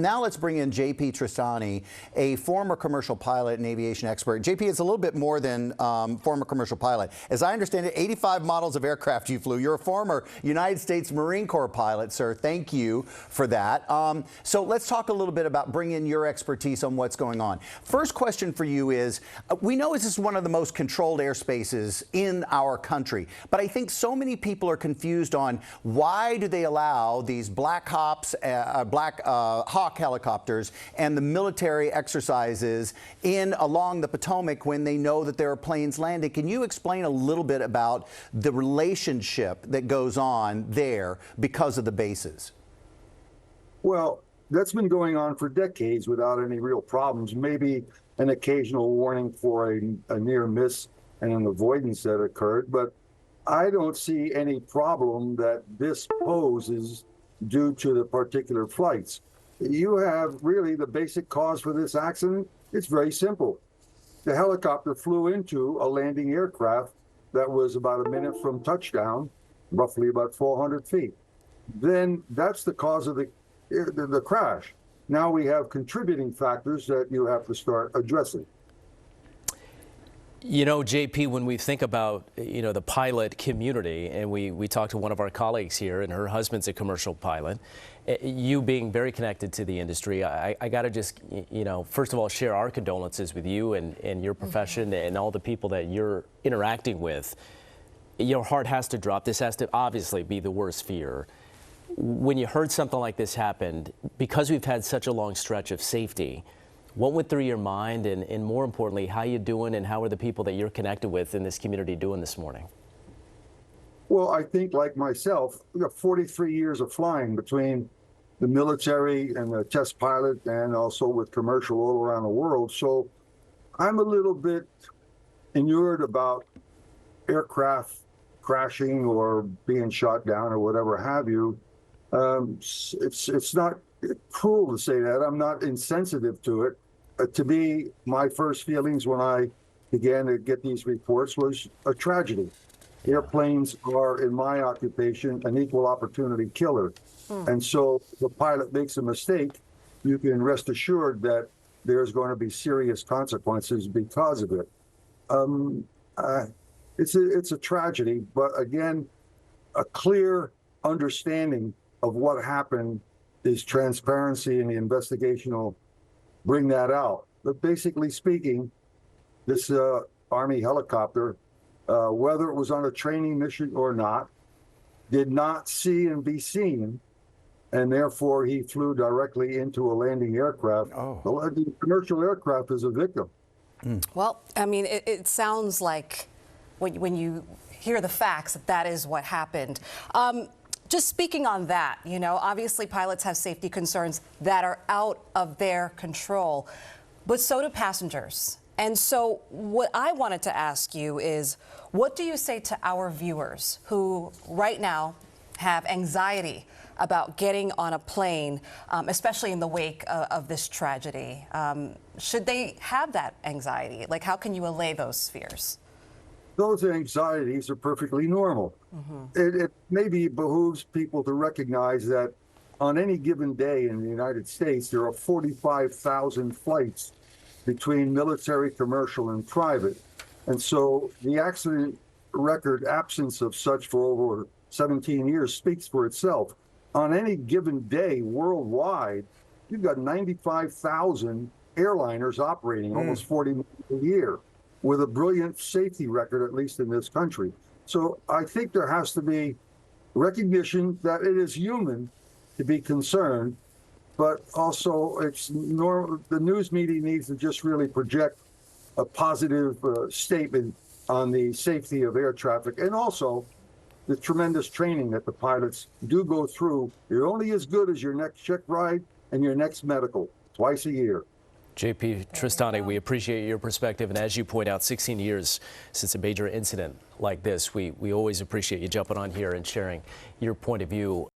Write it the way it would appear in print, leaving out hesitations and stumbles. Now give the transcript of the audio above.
Now let's bring in JP Tristani, a former commercial pilot and aviation expert. JP, it's a little bit more than former commercial pilot. As I understand it, 85 models of aircraft you flew. You're a former United States Marine Corps pilot, sir. Thank you for that. So let's talk a little bit about bringing your expertise on what's going on. First question for you is, we know this is one of the most controlled airspaces in our country, but I think so many people are confused on why do they allow these Black Hawk helicopters and the military exercises along the Potomac when they know that there are planes landing. Can you explain a little bit about the relationship that goes on there because of the bases? Well, that's been going on for decades without any real problems. Maybe an occasional warning for a near miss and an avoidance that occurred, but I don't see any problem that this poses due to the particular flights. You have really the basic cause for this accident. It's very simple. The helicopter flew into a landing aircraft that was about a minute from touchdown, roughly about 400 feet. Then that's the cause of the crash. Now we have contributing factors that you have to start addressing. You know, JP, when we think about, the pilot community, and we talked to one of our colleagues here, and her husband's a commercial pilot, you being very connected to the industry, I got to just, first of all, share our condolences with you and your profession and all the people that you're interacting with. Your heart has to drop. This has to obviously be the worst fear. When you heard something like this happen, because we've had such a long stretch of safety, what went through your mind, and more importantly, how you doing, and how are the people that you're connected with in this community doing this morning? Well, I think, like myself, we got 43 years of flying between the military and the test pilot, and also with commercial all around the world. So I'm a little bit inured about aircraft crashing or being shot down or whatever have you. It's not cruel to say that. I'm not insensitive to it. To me, my first feelings when I began to get these reports was a tragedy. Airplanes are, in my occupation, an equal opportunity killer. And so if the pilot makes a mistake, you can rest assured that there's going to be serious consequences because of it. It's a tragedy, but again, a clear understanding of what happened is transparency, and the investigation will bring that out. But basically speaking, this Army helicopter, whether it was on a training mission or not, did not see and be seen, and therefore he flew directly into a landing aircraft. The commercial aircraft is a victim. Well, I mean, it sounds like when you hear the facts, that is what happened. Just speaking on that, obviously pilots have safety concerns that are out of their control, but so do passengers. And so what I wanted to ask you is, what do you say to our viewers who right now have anxiety about getting on a plane, especially in the wake of this tragedy? Should they have that anxiety? Like, how can you allay those fears? Those anxieties are perfectly normal. It maybe behooves people to recognize that on any given day in the United States, there are 45,000 flights between military, commercial, and private. And so the accident record absence of such for over 17 years speaks for itself. On any given day worldwide, you've got 95,000 airliners operating, almost 40 million a year, with a brilliant safety record, at least in this country. So I think there has to be recognition that it is human to be concerned, but also it's normal. The news media needs to just really project a positive statement on the safety of air traffic, and also the tremendous training that the pilots do go through. You're only as good as your next check ride and your next medical, twice a year. JP Tristani, we appreciate your perspective, and as you point out, 16 years since a major incident like this, we always appreciate you jumping on here and sharing your point of view.